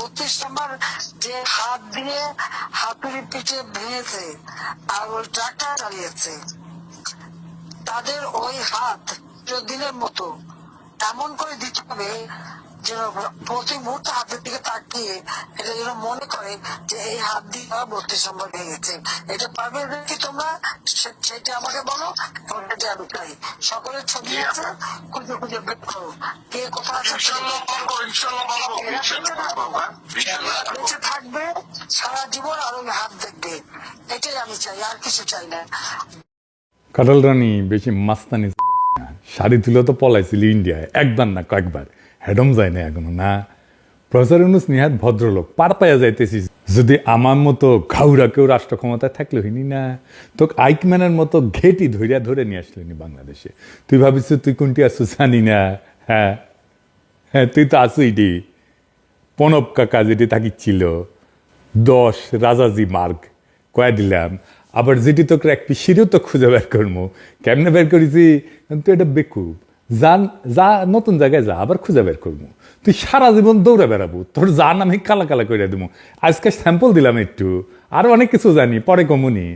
32 নম্বর যে হাত দিয়ে হাতুড়ি পিঠে ভেঙেছে আর ওই ট্রাক্টর চালিয়েছে, তাদের ওই হাত দিনের মতো এমন করে দিতে হবে যেন প্রতি মুহূর্তে হাতের দিকে তাকিয়ে এটা যেন মনে করে যে এই হাত দিয়ে 32 নম্বর ভেঙেছে। এটা পারবে কি তোমরা? সেটা আমাকে বলো, সেটা আমি চাই। সকলের ছবি আছে, খুঁজে খুঁজে বের করো কে কোথায় আছে। বেঁচে থাকবে সারা জীবন আর ওই হাত দেখবে, এটাই আমি চাই, আর কিছু চাই না। কাটাল রানী বেশি মাস্তানি না, শাড়ি তুলে তো পলাইছিল ইন্ডিয়ায়, একবার না কয়েকবার, হেডম যায় না এখনো না। প্রফেসর ইউনূস নিহাত ভদ্রলোক, পার পাইয়া যাইতেছি। যদি আমার মতো ঘাউরা কেউ রাষ্ট্র ক্ষমতায় থাকলে হইনি না, তোকে আইকম্যানের মতো ঘেটি ধরিয়া ধরে নিয়ে আসলেনি বাংলাদেশে। তুই ভাবিস তুই কোনটি আসু জানি না? হ্যাঁ হ্যাঁ, তুই তো আসুই ডি প্রণব কাকা যেটি থাকিছিল 10 রাজাজি মার্গ কয়ে দিলাম। আবার যেটি তোকে এক পিসিরও তো খুঁজে বের করবো, কেমনে বের করেছি তুই এটা বেকুব। যা নতুন জায়গায় যা, আবার খুঁজে বের করবো। তুই সারা জীবন দৌড়ে বেড়াবো, তোর যা নাম আমি কালা কালা করে দেবো। আজকে স্যাম্পল দিলাম একটু, আরো অনেক কিছু জানি, পরে কমুনি।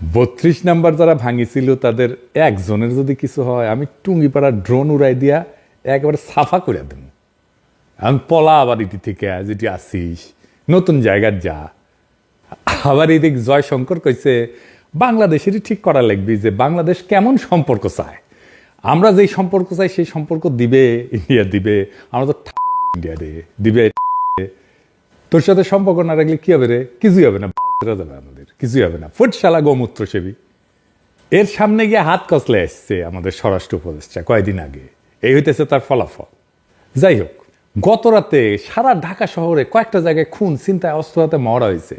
32 নাম্বার যারা ভাঙিছিল তাদের একজনের যদি কিছু হয়, আমি টুঙ্গিপাড়া ড্রোন উড়াই দিয়া একেবারে সাফা করে দেবো। এখন পলা আবার এটি থেকে যেটি আসিস, নতুন জায়গার যা। আবার এদিক জয়শঙ্কর কইছে বাংলাদেশেরই ঠিক করা লাগবে যে বাংলাদেশ কেমন সম্পর্ক চায়। আমরা যেই সম্পর্ক চাই সেই সম্পর্ক দিবে ইন্ডিয়া, দিবে। আমরা তো ইন্ডিয়া রে দিবে। তোর সাথে সম্পর্ক না রাখলে কি হবে রে? কিছুই হবে না, যাবে আমাদের কিছুই হবে না। ফুটশালা গোমূত্র সেবী। এর সামনে গিয়ে হাত কসলে আসছে আমাদের স্বরাষ্ট্র উপদেষ্টা কয়েকদিন আগে, এই হইতেছে তার ফলাফল। যাই হোক, গত রাতে সারা ঢাকা শহরে কয়েকটা জায়গায় খুন, চিন্তায়, অস্ত্র হাতে মরা হয়েছে।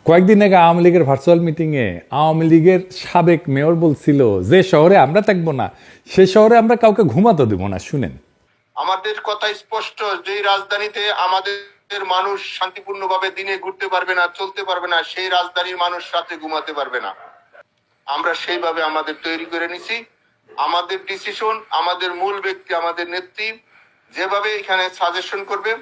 কয়েকদিন আগে আওয়ামী লীগের ভার্চুয়াল মিটিংয়ে আওয়ামী লীগের সাবেক মেয়র বলছিল যে শহরে আমরা থাকবো না সে শহরে আমরা কাউকে ঘুমাতে দেবো না। শুনেন, আমাদের কথা স্পষ্ট, যে রাজধানীতে আমাদের মানুষ শান্তিপূর্ণভাবে দিনে ঘুরতে পারবে না, চলতে পারবে না, সেই রাজধানীর মানুষ রাতে ঘুমাতে পারবে না। আমরা সেইভাবে আমাদের তৈরি করে নিছি। আমাদের ডিসিশন, আমাদের মূল ব্যক্তি, আমাদের নেত্রী যেভাবে এখানে সাজেশন করবে,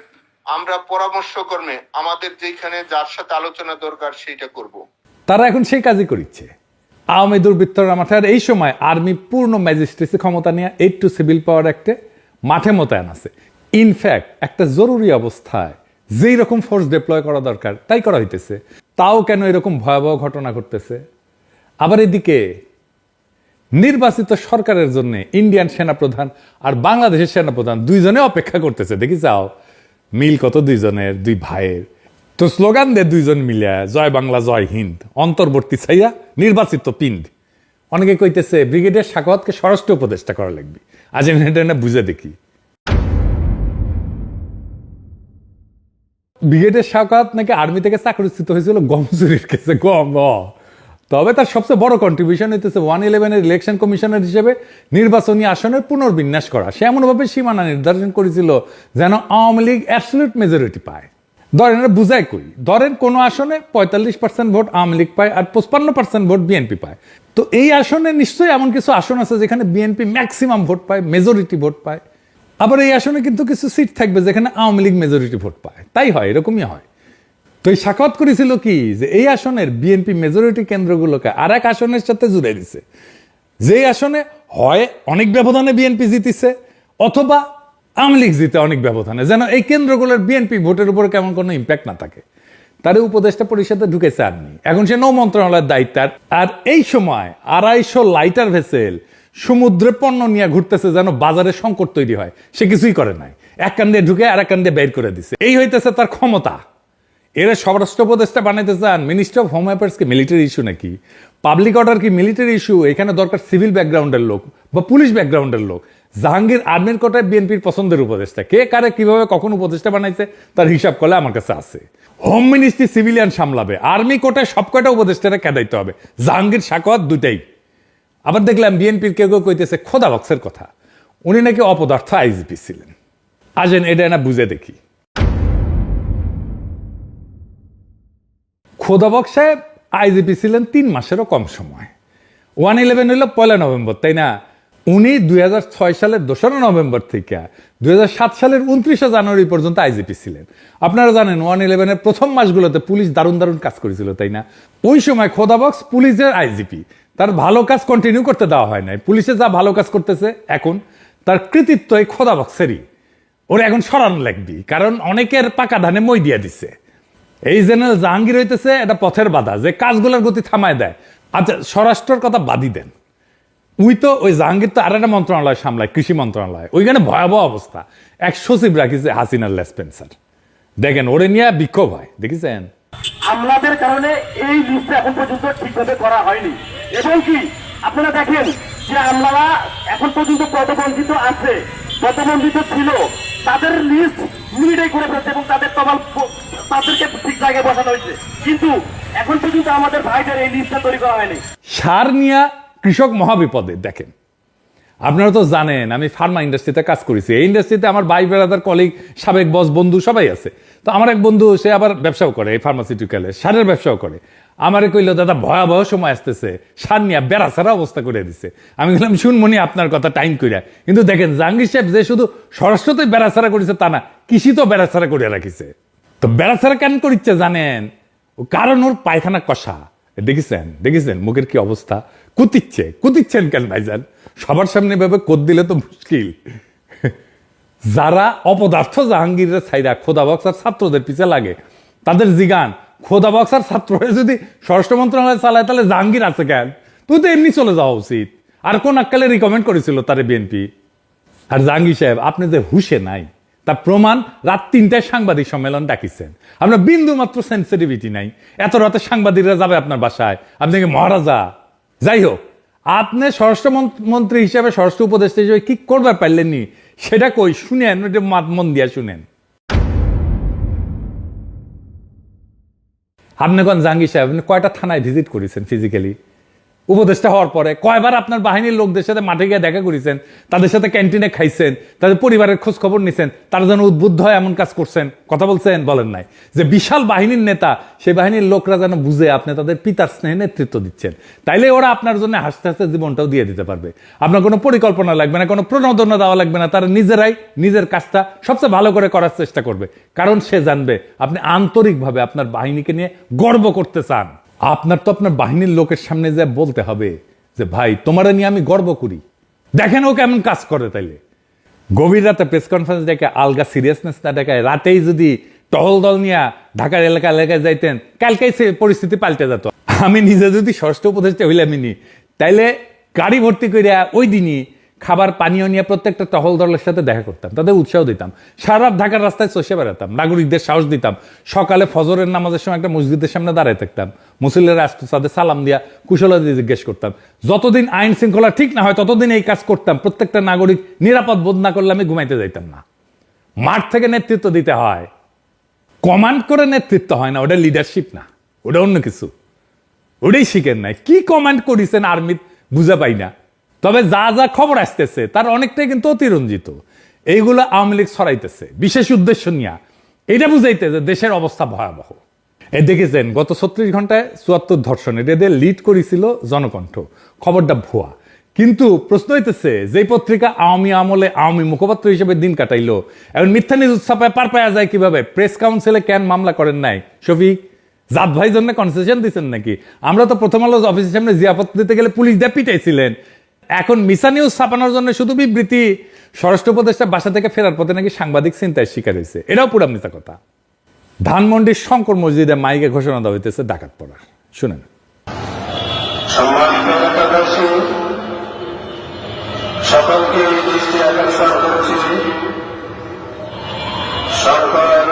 আমরা পরামর্শ কর্মে আমাদের যেখানে যার সাথে আলোচনা দরকার সেইটা করব। তারা এখন সেই কাজই করিচ্ছে। আওয়ামী দুর্বৃত্তরা মাঠে, এই সময় আর্মি পূর্ণ ম্যাজিস্ট্রেসি ক্ষমতা নিয়ে 8 টু সিভিল পাওয়ার অ্যাক্টে মাঠে মোতায়েন আছে। ইনফ্যাক্ট একটা জরুরি অবস্থায় যেই রকম ফোর্স ডিপ্লয় করা দরকার তাই করা হইতেছে। তাও কেন এরকম ভয়াবহ ঘটনা ঘটতেছে? আবার এদিকে নির্বাচিত সরকারের জন্য ইন্ডিয়ান সেনাপ্রধান আর বাংলাদেশের সেনাপ্রধান দুইজনে অপেক্ষা করতেছে। দেখি যাও মিল কত দুইজনের, দুই ভাইয়ের। তো স্লোগান দে দুইজন মিলিয়া, জয় বাংলা জয় হিন্দ, অন্তর্বর্তী ছাইয়া নির্বাচিত পিণ্ড। অনেকে কইতেছে ব্রিগেডিয়ার সাখাওয়াতকে স্বরাষ্ট্র উপদেষ্টা করা লাগবে। আজ আমি এটা না বুঝে দেখি। ব্রিগেডিয়ার সাখাওয়াত নাকি আর্মি থেকে চাকরিচ্যুত হয়েছিল গম চুরির কেসে। গম, তবে তার সবচেয়ে বড় কন্ট্রিবিউশন হইতেছে 111-এর ইলেকশন কমিশনার হিসেবে নির্বাচনী আসনের পুনর্বিন্যাস করা। সে এমনভাবে সীমানা নির্ধারণ করেছিল যেন আওয়ামী লীগ অ্যাবসলিউট মেজরিটি পায়। ধরেন এটা বুঝায় কই, ধরেন কোনো আসনে 45% ভোট আওয়ামী লীগ পায় আর 55% ভোট বিএনপি পায়। তো এই আসনে নিশ্চয়ই এমন কিছু আসন আছে যেখানে বিএনপি ম্যাক্সিমাম ভোট পায়, মেজরিটি ভোট পায়। আবার এই আসনে কিন্তু কিছু সিট থাকবে যেখানে আওয়ামী লীগ মেজরিটি ভোট পায়। তাই হয়, এরকমই হয়। তো এই সাক্ষাৎ করেছিল কি যে এই আসনের বিএনপি মেজরিটি কেন্দ্রগুলোকে আর এক আসনের সাথে জুড়ে দিছে, যে আসনে হয় অনেক ব্যবধানে বিএনপি জিতিছে অথবা আওয়ামী লীগ জিতে অনেক ব্যবধানে, যেন এই কেন্দ্রগুলোর বিএনপি ভোটের উপর কেমন কোনো ইম্প্যাক্ট না থাকে। তার উপদেষ্টা পরিষদে ঢুকেছে আর্মি, এখন সে নৌ মন্ত্রণালয়ের দায়িত্ব। আর এই সময় 250 লাইটার ভেসেল সমুদ্রে পণ্য নিয়ে ঘুরতেছে যেন বাজারে সংকট তৈরি হয়। সে কিছুই করে নাই, এক কান দিয়ে ঢুকে আর এক কান দিয়ে বের করে দিছে। এই হইতেছে তার ক্ষমতা। এরা স্বরাষ্ট্র উপদেষ্টা বানাইতে চান। মিনিস্টার অফ হোম অ্যাফেয়ার্স কি মিলিটারি ইস্যু নাকি? পাবলিক অর্ডার কি মিলিটারি ইস্যু? এখানে দরকার সিভিল ব্যাকগ্রাউন্ডের লোক বা পুলিশ ব্যাকগ্রাউন্ডের লোক। জাহাঙ্গীর আর্মির কোটায় বিএনপির পছন্দের উপদেষ্টা। কে কারে কিভাবে কখন উপদেষ্টা বানাইছে তার হিসাব করলে আমার কাছে আছে। হোম মিনিস্ট্রি সিভিলিয়ান সামলাবে, আর্মি কোটায় সব কয়টা উপদেষ্টারা কেদাইতে হবে, জাহাঙ্গীর সাখাওয়াত দুটাই। আবার দেখলাম বিএনপির কেউ কেউ কইতেছে খোদা বক্সের কথা, উনি নাকি অপদার্থ আইজিপি ছিলেন। আজেন এটা না বুঝে দেখি। খোদাবক সাহেব আইজিপি ছিলেন 3 মাসেরও কম সময়। 111 হইল 1 নভেম্বর, তাই না? উনি 2006 সালের 2রা নভেম্বর থেকে 2007 সালের 29শে জানুয়ারি পর্যন্ত আইজিপি ছিলেন। আপনারা জানেন 111-এর প্রথম মাসগুলোতে পুলিশ দারুণ দারুণ কাজ করেছিল, তাই না? ওই সময় খোদাবক্স পুলিশের আইজিপি, তার ভালো কাজ কন্টিনিউ করতে দেওয়া হয় নাই। পুলিশে যা ভালো কাজ করতেছে এখন, তার কৃতিত্ব এই খোদাবক্সেরই। ওরা এখন সরানো লাগবি, কারণ অনেকের পাকা ধানে মই দিয়ে দিচ্ছে। এই জেনারেল জাহাঙ্গীর হইতেছে এটা পথের বাধা, যে কাজগুলোর গতি থামায় দেয়। আচ্ছা, স্বরাষ্ট্রের কথা বাদই দেন, ওই জাহাঙ্গীর তো আর একটা মন্ত্রণালয় সামলায়, কৃষি মন্ত্রণালয়। ওইখানে ভয়াবহ অবস্থা, এক সচিব রাখিছে হাসিনার লেসপেন্সার। দেখেন ওরে নিয়ে বিক্ষোভ হয়, দেখেছেন? হামলাদের কারণে এই লিস্টটা এখন পর্যন্ত ঠিকভাবে করা হয়নি, এবং কি আপনারা দেখেন যে হামলারা এখন পর্যন্ত পদবঞ্চিত আছে, পদবঞ্চিত ছিল, তাদের লিস্ট মিনিটেই করে ফেলছে এবং তাদেরকে ঠিক জায়গায় বসানো হয়েছে, কিন্তু এখন পর্যন্ত আমাদের ভাইদের এই লিস্টটা তৈরি করা হয়নি। সার নিয়া কৃষক মহাবিপদে। দেখেন, আপনারা তো জানেন আমি ফার্মা ইন্ডাস্ট্রিতে কাজ করেছি। এই ইন্ডাস্ট্রিতে আমার ভাই ব্রাদার, কলিগ, সাবেক বস, বন্ধু সবাই আছে। তো আমার এক বন্ধু, সে আবার ব্যবসাও করে, এই ফার্মাসিউটিক্যালে সারের ব্যবসাও করে। আমারে কইল, দাদা ভয়াবহ সময় আসতেছে, সার নিয়ে বেড়াছাড়া অবস্থা করে দিচ্ছে। আমি বললাম, শুনমনি আপনার কথা টাইম কইরা। কিন্তু দেখেন জাহাঙ্গীর সাহেব যে শুধু স্বরাষ্ট্রতেই বেড়াছাড়া করেছে তা না, কৃষি তো বেড়াছাড়া করে রাখিছে। তো বেড়াছাড়া কেন করিচ্ছে জানেন? কারণ ওর পায়খানা কষা। দেখেছেন মুখের কি অবস্থা? কুতিচ্ছেন কেন ভাইজান? সবার সামনে ভাবে কোদ দিলে তো মুশকিল। যারা অপদার্থ জাহাঙ্গীরের ছাইরা খোদাবক্স আর ছাত্রদের পিছে লাগে, তাদের জিগান খোদাবক্স আর ছাত্ররা যদি স্বরাষ্ট্র মন্ত্রণালয় চালায়, তাহলে জাহাঙ্গীর আছে কেন? তুই তো এমনি চলে যাওয়া উচিত। আর কোন আক্কালে রিকমেন্ড করেছিল তারে বিএনপি? আর জাহাঙ্গীর সাহেব, আপনি যে হুশে নাই তার প্রমাণ রাত 3টায় সাংবাদিক সম্মেলন ডাকিছেন। আপনার বিন্দু মাত্র সেন্সিটিভিটি নাই। এত রাতে সাংবাদিকরা যাবে আপনার বাসায়? আপনি কি মহারাজা? যাই হোক, আপনি স্বরাষ্ট্র মন্ত্রী হিসেবে, স্বরাষ্ট্র উপদেষ্টা হিসেবে কি করবার পারলেননি সেটা কই শুনেন, মন দিয়া শুনেন। আপনি কোন জাহাঙ্গীর সাহেব, আপনি কয়টা থানায় ভিজিট করেছেন ফিজিক্যালি? উপদেষ্টা হওয়ার পরে কয়বার আপনার বাহিনীর লোকদের সাথে মাঠে গিয়ে দেখা করেছেন, তাদের সাথে ক্যান্টিনে খাইছেন, তাদের পরিবারের খোঁজ খবর নিছেন, তারা যেন উদ্বুদ্ধ হয় এমন কাজ করছেন? কথা বলছেন? বলেন নাই। যে বিশাল বাহিনীর নেতা, সেই বাহিনীর লোকরা যেন বুঝে আপনি তাদের পিতার স্নেহে নেতৃত্ব দিচ্ছেন, তাইলে ওরা আপনার জন্য হাসতে হাসতে জীবনটাও দিয়ে দিতে পারবে। আপনার কোনো পরিকল্পনা লাগবে না, কোনো প্রণোদনা দেওয়া লাগবে না। তারা নিজেরাই নিজের কাজটা সবচেয়ে ভালো করে করার চেষ্টা করবে, কারণ সে জানবে আপনি আন্তরিকভাবে আপনার বাহিনীকে নিয়ে গর্ব করতে চান। আপনার তো আপনার বাহিনীর লোকের সামনে যে বলতে হবে যে ভাই, তোমারা নিয়ে আমি গর্ব করি। দেখেন ও কেমন কাজ করে। তাইলে গভীর রাতে প্রেস কনফারেন্স ডেকে আলগা সিরিয়াসনেস না দেখায়, রাতেই যদি টহল দল নিয়ে ঢাকার এলাকায় যাইতেন, কালকেই সে পরিস্থিতি পাল্টে যেত। আমি নিজে যদি ষষ্ঠ উপদেষ্টা হইলামিনি, তাইলে গাড়ি ভর্তি করিয়া ওই দিনই খাবার পানীয় নিয়ে প্রত্যেকটা টহল দলের সাথে দেখা করতাম, তাদের উৎসাহ দিতাম, সারা ঢাকার রাস্তায় চষে বেড়াতাম, নাগরিকদের সাহস দিতাম। সকালে ফজরের নামাজের সময় একটা মসজিদের সামনে দাঁড়ায় থাকতাম, মুসল্লিরা আসতো, তাদের সালাম দিয়া কুশলাদি জিজ্ঞেস করতাম। যতদিন আইন শৃঙ্খলা ঠিক না হয় ততদিন এই কাজ করতাম। প্রত্যেকটা নাগরিক নিরাপদ বোধ না করলে আমি ঘুমাইতে যাইতাম না। মাঠ থেকে নেতৃত্ব দিতে হয়, কমান্ড করে নেতৃত্ব হয় না। ওটা লিডারশিপ না, ওটা অন্য কিছু। ওটাই শিখেন নাই। কি কমান্ড করেছেন আর্মির বুঝা পাই না। তবে যা যা খবর আসতেছে তার অনেকটাই কিন্তু অতিরঞ্জিত। এইগুলো আওয়ামী লীগ ছড়াইতেছে বিশেষ উদ্দেশ্য নিয়ে, এটা বুঝাইতে যে দেশের অবস্থা ভয়াবহ। এই দেখেছেন গত 36 ঘন্টায় 74 ধর্ষণ, এদের লিড করেছিল জনকণ্ঠ। খবরটা ভুয়া, কিন্তু প্রশ্ন হইতেছে যে পত্রিকা আওয়ামী আমলে আওয়ামী মুখপাত্র হিসেবে দিন কাটাইলো, এখন মিথ্যা নিউজ ছাপায় পার পাওয়া যায় কিভাবে? প্রেস কাউন্সিলে কেন মামলা করেন নাই? শফিক জাত ভাই জন্য কনসেশন দিচ্ছেন নাকি? আমরা তো প্রথম আলো অফিসের সামনে জিয়াপত দিতে গেলে পুলিশ দিয়ে পিটাইছিলেন। এখন মিছা নিউজ ছাপানোর জন্য শুধু বিবৃতি। স্বরাষ্ট্র উপদেষ্টা বাসা থেকে ফেরার পথে নাকি সাংবাদিক চিন্তায় শিকার হয়েছে, এটাও পুরো মিথ্যা কথা। ধানমন্ডির শঙ্কর মসজিদে মাইকে ঘোষণা দেওয়া হইতেছে ডাকাত পড়ার, শুনেন। সকলকে দৃষ্টি আকর্ষণ করছি, সরকার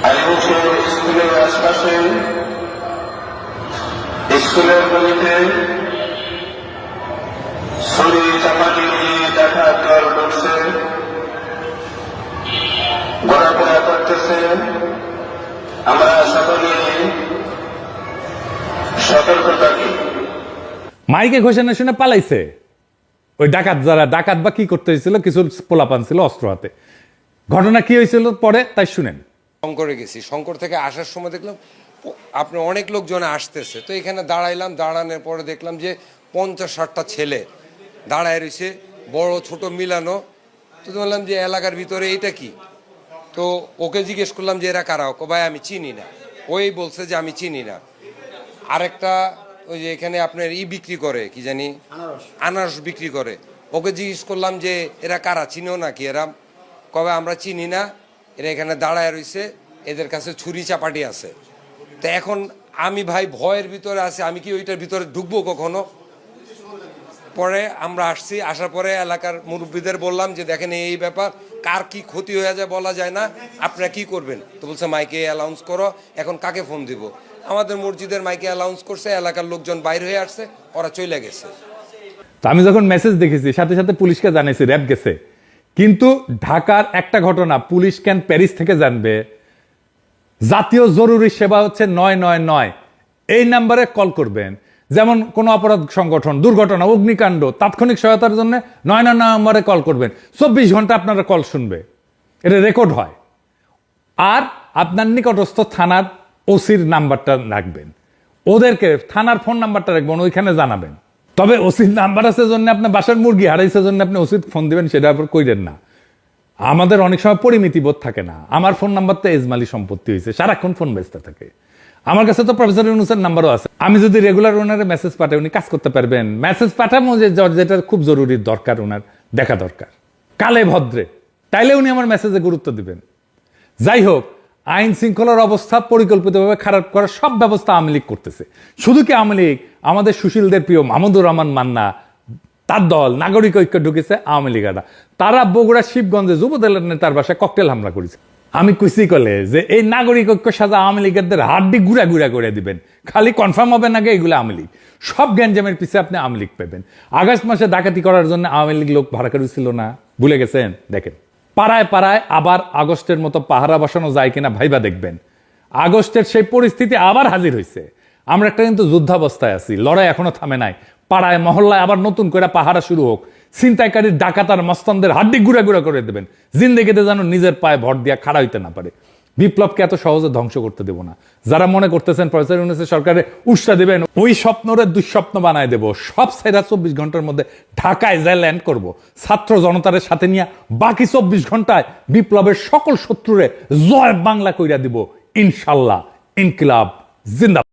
আলিমুখের স্কুলের আশপাশে, স্কুলের গলিতে ছড়ি চাপাটি দিয়ে ডাকাত দল ঢুকছে, ঘোরাফেরা করতেছে। আমরা সকলে সতর্ক থাকি। মাইকে ঘোষণা শুনে পালাইছে ওই ডাকাত। যারা ডাকাত বা কি করতে হয়েছিল, কিছু পোলাপান ছিল অস্ত্র হাতে। ঘটনা কি হয়েছিল পরে তাই শুনেন। শঙ্করে গেছি, শঙ্কর থেকে আসার সময় দেখলাম আপনার অনেক লোকজন আসতেছে, তো এখানে দাঁড়াইলাম। দাঁড়ানোর পরে দেখলাম যে 50-60টা ছেলে দাঁড়ায় রয়েছে, বড় ছোট মিলানো। তো বললাম যে এলাকার ভিতরে এটা কি? তো ওকে জিজ্ঞেস করলাম যে এরা কারা? ভাই আমি চিনি না। ওই বলছে যে আমি চিনি না। আরেকটা ওই যে এখানে আপনার বিক্রি করে, কি জানি আনারস বিক্রি করে, ওকে জিজ্ঞেস করলাম যে এরা কারা, চিনো নাকি এরা? কবে আমরা চিনি না, এরা এখানে দাঁড়ায় রয়েছে, এদের কাছে ছুরি চাপাটি আছে। তো এখন আমি ভাই ভয়ের ভিতরে আছি, আমি কি ওইটার ভিতরে ঢুকবো কখনো? পরে আমরা আসছি, আসার পরে এলাকার মুরব্বীদের বললাম যে দেখেন এই ব্যাপার, কার কি ক্ষতি হয়ে যায় বলা যায় না, আপনারা কি করবেন? তো বলছে মাইকে অ্যালাউন্স করো। এখন কাকে ফোন দিব? আমাদের মসজিদের মাইকে অ্যালাউন্স করছে, এলাকার লোকজন বাইর হয়ে আসছে, ওরা চলে গেছে। তো আমি যখন মেসেজ দেখেছি সাথে সাথে পুলিশকে জানিয়েছি, র্যাব গেছে। কিন্তু ঢাকার একটা ঘটনা পুলিশ কেন প্যারিস থেকে জানবে? জাতীয় জরুরি সেবা হচ্ছে 999, এই নাম্বারে কল করবেন। যেমন কোনো অপরাধ সংগঠন, দুর্ঘটনা, অগ্নিকাণ্ড, তাৎক্ষণিক সহায়তার জন্য 999 নম্বরে কল করবেন। 24 ঘন্টা আপনারা কল শুনবে, এটা রেকর্ড হয়। আর আপনার নিকটস্থ থানার ওসির নাম্বারটা রাখবেন, ওদেরকে থানার ফোন নাম্বারটা রাখবেন, ওইখানে জানাবেন। তবে ওসির নাম্বার আছে জন্য আপনার বাসার মুরগি হারাইছে জন্য আপনি ওসির ফোন দিবেন, সেটা আবার কইরেন না। আমাদের অনেক সময় পরিমিতি বোধ থাকে না। আমার ফোন নাম্বার তো এজমালি সম্পত্তি হয়েছে, সারাক্ষণ ফোন ব্যস্ত থাকে। আমার কাছে তো প্রফেসর ইউনূসের নাম্বারও আছে। আমি যদি রেগুলার ওনারে মেসেজ পাঠাই, উনি কাজ করতে পারবেন। মেসেজ পাঠাবো যেটা খুব জরুরি দরকার, ওনার দেখা দরকার কালে ভদ্রে, তাইলে উনি আমার মেসেজে গুরুত্ব দিবেন। যাই হোক, আইন শৃঙ্খলার অবস্থা পরিকল্পিতভাবে খারাপ করার সব ব্যবস্থা আওয়ামী লীগ করতেছে। শুধু কি আওয়ামী লীগ, আমাদের সুশীলদের প্রিয় মাহমুদুর রহমান মান্না, তার দল নাগরিক ঐক্য ঢুকেছে, আওয়ামী লীগারা। তারা বগুড়া শিবগঞ্জে যুবদলের নেতার বাসায় ককটেল হামলা করেছে। আমি কুচি কলে যে এই নাগরিক ঐক্য সাজা আওয়ামী লীগের হাড্ডি গুড়া গুড়া করে দিবেন, খালি কনফার্ম হবে না এগুলো আওয়ামী লীগ। সব গ্যাঞ্জামের পিছিয়ে আপনি আওয়ামী লীগ পাবেন। আগস্ট মাসে ডাকাতি করার জন্য আওয়ামী লীগ লোক ভাড়া করেছিল না, ভুলে গেছেন? দেখেন, পাড়ায় পাড়ায় আবার আগস্টের মতো পাহারা বসানো যায় কিনা ভাইবা দেখবেন। আগস্টের সেই পরিস্থিতি আবার হাজির হয়েছে। আমরা একটা কিন্তু যুদ্ধাবস্থায় আছি, লড়াই এখনো থামে নাই। পাড়ায় মহল্লায় আবার নতুন করে পাহারা শুরু হোক। ছিনতাইকারীর ডাকাতার মস্তানদের হাড্ডি গুড়া গুড়া করে দেবেন, জিন্দেগিতে যেন নিজের পায়ে ভর দিয়া খাড়া হইতে না পারে। বিপ্লবকে এত সহজে ধ্বংস করতে দেব না। যারা মনে করতেছেন প্রফেসর ইউনূসের সরকারে উৎসাহ দেবেন, ওই স্বপ্নরে দুঃস্বপ্ন বানায় দেব। সব সাইরা 24 ঘন্টার মধ্যে ঢাকায় যায় ল্যান্ড করব, ছাত্র জনতার সাথে নিয়ে। বাকি 24 ঘন্টায় বিপ্লবের সকল শত্রুরে জয় বাংলা কইরা দিব ইনশাল্লাহ। ইনকিলাব জিন্দাবাদ।